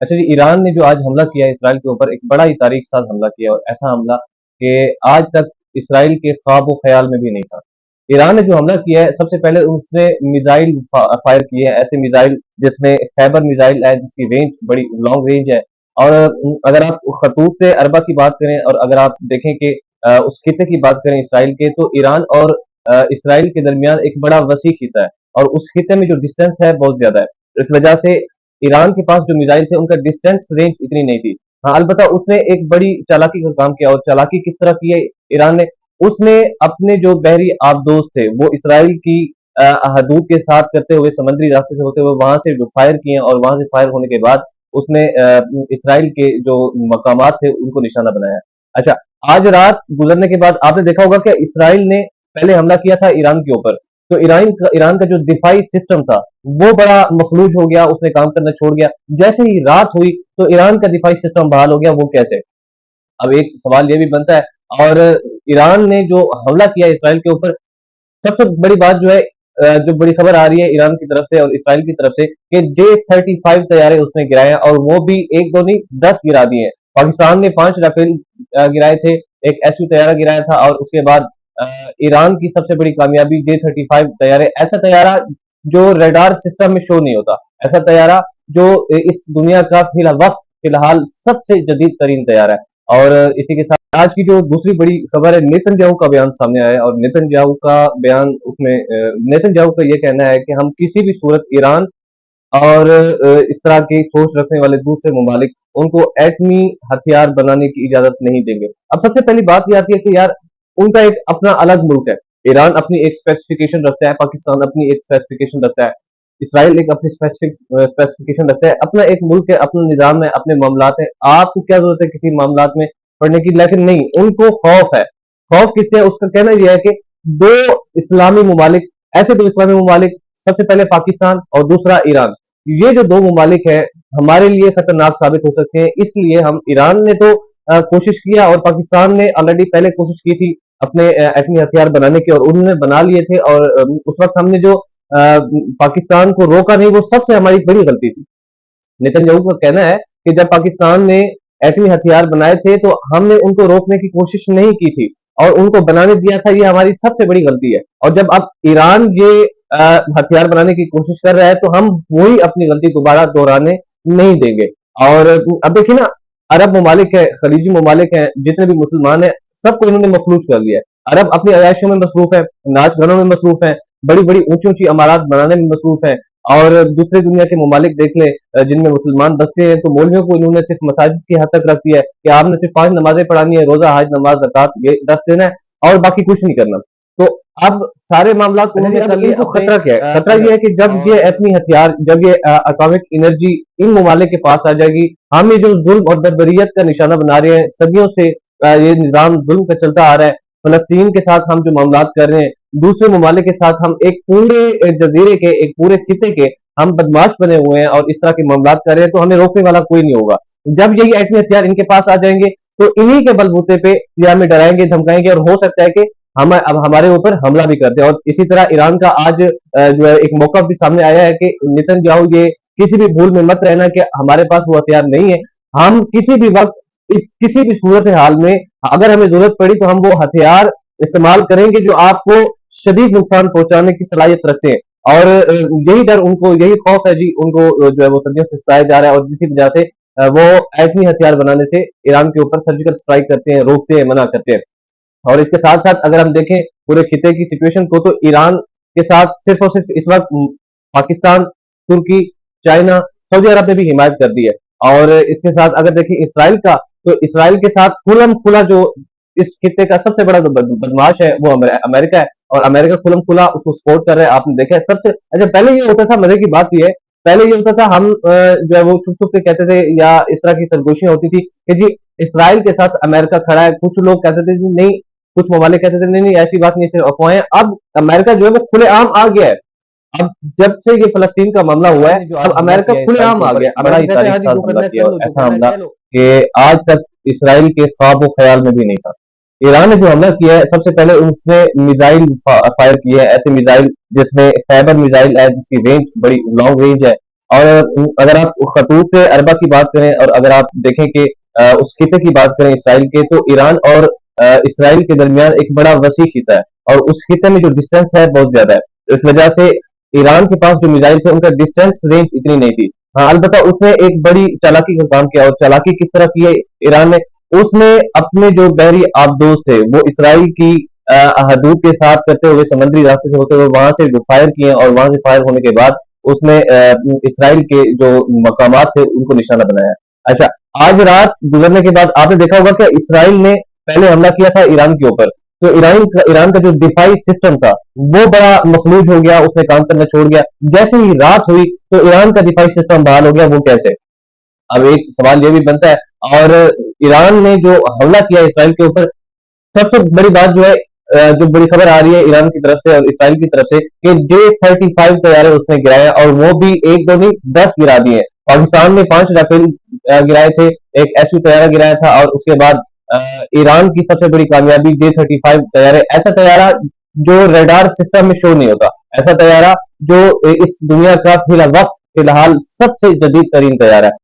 अच्छा जी, ईरान ने जो आज हमला किया है इसराइल के ऊपर, एक बड़ा ही तारीख साज हमला किया, और ऐसा हमला कि आज तक इसराइल के ख्वाब ख्याल में भी नहीं था। ईरान ने जो हमला किया है, सबसे पहले उसने मिसाइल फायर किए हैं, ऐसे मिसाइल जिसमें खैबर मिसाइल है, जिसकी रेंज बड़ी लॉन्ग रेंज है। और अगर आप खतूत अरबा की बात करें, और अगर आप देखें कि उस खिते की बात करें इसराइल के, तो ईरान और इसराइल के दरमियान एक बड़ा वसी खिता है, और उस खिते में जो डिस्टेंस है बहुत ज्यादा है। इस वजह से ईरान के पास जो मिसाइल थे, उनका डिस्टेंस रेंज इतनी नहीं थी। हाँ, अलबत्ता उसने एक बड़ी चालाकी का काम किया, और चालाकी किस तरह की है ईरान ने? उसने अपने जो बहरी आबदोज थे, वो इसराइल की हदूद के साथ करते हुए, समंदरी रास्ते से होते हुए वहां से जो फायर किए, और वहां से फायर होने के बाद उसने इसराइल के जो मकामात थे उनको निशाना बनाया। अच्छा, आज रात गुजरने के बाद आपने देखा होगा कि इसराइल ने पहले हमला किया था ईरान के ऊपर, तो ईरान का जो दिफाई सिस्टम था वो बड़ा मखलूज हो गया, उसने काम करना छोड़ गया। जैसे ही रात हुई तो ईरान का दिफाई सिस्टम बहाल हो गया। वो कैसे? अब एक सवाल ये भी बनता है। और ईरान ने जो हमला किया इसराइल के ऊपर, सबसे बड़ी बात जो है, जो बड़ी खबर आ रही है ईरान की तरफ से और इसराइल की तरफ से, कि J-35 तैयारे उसने गिराए हैं, और वो भी एक दो नहीं 10 गिरा दिए हैं। पाकिस्तान ने 5 राफेल गिराए थे, एक SU तैयारा गिराया था, और उसके बाद ईरान की सबसे बड़ी कामयाबी J-35 तैयारे, ऐसा तैयारा जो रडार सिस्टम में शो नहीं होता, ऐसा तैयारा जो इस दुनिया का फिलहाल सबसे जदीद तरीन तैयारा है। और इसी के साथ आज की जो दूसरी बड़ी खबर है, नेतन्याहू का बयान सामने आया है, और नेतन्याहू का बयान, उसमें नेतन्याहू का ये कहना है कि हम किसी भी सूरत ईरान और इस तरह की सोच रखने वाले दूसरे ममालिक, उनको एटमी हथियार बनाने की इजाजत नहीं देंगे। अब सबसे पहली बात ये आती है कि यार, उनका एक अपना अलग मुल्क है। ईरान अपनी एक स्पेसिफिकेशन रखता है, पाकिस्तान अपनी एक स्पेसिफिकेशन रखता है, इसराइल एक अपनी स्पेसिफिकेशन रखता है। अपना एक मुल्क है, अपना निजाम है, अपने मामलात है। आपको क्या जरूरत है किसी मामलात में पढ़ने की? लेकिन नहीं, उनको खौफ है। खौफ किससे है? उसका कहना यह है कि दो इस्लामी ममालिक, ऐसे दो इस्लामी ममालिक, सबसे पहले पाकिस्तान और दूसरा ईरान, ये जो दो ममालिक है हमारे लिए खतरनाक साबित हो सकते हैं। इसलिए हम, ईरान ने तो कोशिश किया, और पाकिस्तान ने ऑलरेडी पहले कोशिश की थी अपने एटमी हथियार बनाने की, और उन्होंने बना लिए थे। और उस वक्त हमने जो पाकिस्तान को रोका नहीं, वो सबसे हमारी बड़ी गलती थी। नेतन्याहू का कहना है कि जब पाकिस्तान ने एटमी हथियार बनाए थे तो हमने उनको रोकने की कोशिश नहीं की थी, और उनको बनाने दिया था। ये हमारी सबसे बड़ी गलती है। और जब अब ईरान ये हथियार बनाने की कोशिश कर रहा है, तो हम वही अपनी गलती दोबारा दोहराने नहीं देंगे। और अब देखिए ना, अरब ममालिक है, खलीजी ममालिक है, जितने भी मुसलमान है, सबको इन्होंने मखलूज कर लिया है। अरब अपनी अयाशियों में मसरूफ है, नाच गानों में मसरूफ है, बड़ी बड़ी ऊंची ऊंची इमारत बनाने में मसरूफ है। और दूसरे दुनिया के ममालिक देख ले, जिनमें मुसलमान बसते हैं, तो मौलवियों को इन्होंने सिर्फ मसाजिद की हद तक रख दिया है कि आपने सिर्फ 5 नमाजें पढ़ानी है, रोजा, हज, नमाज, ज़कात, ये 10 देना है, और बाकी कुछ नहीं करना। तो अब सारे मामला उन्होंने कर लिए। अब खतरा क्या है? खतरा ये है कि जब ये एटमी हथियार, जब ये एटॉमिक एनर्जी इन ममालिक के पास आ जाएगी, हम ये जो जुल्म और बर्बरियत का निशाना बना रहे हैं, सदियों से ये निजाम जुल्म का चलता आ रहा है। फलस्तीन के साथ हम जो मामलात कर रहे हैं, दूसरे ममालिक के साथ हम एक पूरे जजीरे के, एक पूरे खिते के हम बदमाश बने हुए हैं, और इस तरह के मामलात कर रहे हैं, तो हमें रोकने वाला कोई नहीं होगा। जब यही एटमी हथियार इनके पास आ जाएंगे, तो इन्हीं के बलबूते पे ये हमें डराएंगे, धमकाएंगे, और हो सकता है कि हम अब हमारे ऊपर हमला भी कर दे। और इसी तरह ईरान का आज जो है एक मौका भी सामने आया है कि नेतन्याहू, ये किसी भी भूल में मत रहना कि हमारे पास वो हथियार नहीं है। हम किसी भी वक्त, इस किसी भी सूरत हाल में, अगर हमें जरूरत पड़ी तो हम वो हथियार इस्तेमाल करेंगे जो आपको शदीद नुकसान पहुंचाने की सलाहियत रखते हैं। और यही डर उनको, यही खौफ है जी उनको, जो है वो सदियों से सताया जा रहा है, और जिसकी वजह से वो एटमी हथियार बनाने से ईरान के ऊपर सर्जिकल स्ट्राइक करते हैं, रोकते हैं, मना करते हैं। और इसके साथ साथ अगर हम देखें पूरे खिते की सिचुएशन को, तो ईरान के साथ सिर्फ और सिर्फ इस वक्त पाकिस्तान, तुर्की, चाइना, सऊदी अरब ने भी हिमायत कर दी है। और इसके साथ अगर देखें इसराइल का, तो इसराइल के साथ खुलम खुला जो इस खिते का सबसे बड़ा जो बदमाश है वो अमेरिका है, और अमेरिका खुलम खुला उसको सपोर्ट कर रहा है। आपने देखा है सबसे अच्छा, पहले ये होता था, मजे की बात ये है, पहले ये होता था, हम जो है वो छुप छुप के कहते थे, या इस तरह की सरगोशियां होती थी कि जी इसराइल के साथ अमेरिका खड़ा है। कुछ लोग कहते थे नहीं, कुछ ममालिक कहते थे नहीं नहीं ऐसी बात नहीं, सिर्फ अफवाहें। अब अमेरिका जो है वो खुलेआम आ गया है। अब जब से ये फलस्तीन का मामला हुआ है, अब अमेरिका खुलेआम आ गया। बड़ा ही तारीख साज हमला किया, ऐसा हमला कि आज तक इसराइल के ख्वाब ख्याल में भी नहीं था। ईरान ने जो हमला किया है, सबसे पहले उसने मिसाइल फायर किए है, ऐसे मिसाइल जिसमें खैबर मिसाइल है, जिसकी रेंज बड़ी लॉन्ग रेंज है, اور اگر آپ خطوط اربا کی بات کریں اور اگر آپ دیکھیں کہ اس خطے کی بات کریں اسرائیل کے، تو ایران اور اسرائیل کے درمیان ایک بڑا وسیع خطہ ہے، اور اس خطے میں جو ڈسٹینس ہے بہت زیادہ ہے، اس وجہ سے ایران کے پاس جو میزائل تھے ان کا ڈسٹینس رینج اتنی نہیں تھی۔ ہاں البتہ اس نے ایک بڑی چالاکی کا کام کیا، اور چالاکی کس طرح کی ہے ایران نے؟ اس نے اپنے جو بحری آبدوز تھے وہ اسرائیل کی حدود کے ساتھ کرتے ہوئے، سمندری راستے سے ہوتے ہوئے وہاں سے جو فائر کیے، اور وہاں سے فائر ہونے کے بعد اس نے اسرائیل کے جو مقامات تھے ان کو نشانہ بنایا۔ اچھا، آج رات گزرنے کے بعد آپ نے دیکھا ہوگا کہ اسرائیل نے پہلے حملہ کیا تھا ایران کے اوپر، تو ایران کا جو دفاعی سسٹم تھا وہ بڑا مفلوج ہو گیا، اس نے کام کرنا چھوڑ گیا۔ جیسے ہی رات ہوئی تو ایران کا دفاعی سسٹم بحال ہو گیا، وہ کیسے؟ اب ایک سوال یہ بھی بنتا ہے، اور ایران نے جو حملہ کیا اسرائیل کے اوپر، سب سے بڑی بات جو ہے جو بڑی خبر آ رہی ہے ایران کی طرف سے اور اسرائیل کی طرف سے، کہ J-35 طیارے اس نے گرائے، اور وہ بھی ایک دو نہیں 10 گرا دیے۔ پاکستان نے 5 رافیل گرائے تھے، ایک ایسو طیارہ گرایا تھا، اور اس کے بعد ایران کی سب سے بڑی کامیابی J-35 طیارے، ایسا طیارہ جو ریڈار سسٹم میں شو نہیں ہوتا، ایسا طیارہ جو اس دنیا کا فی الحال سب سے جدید ترین طیارہ ہے۔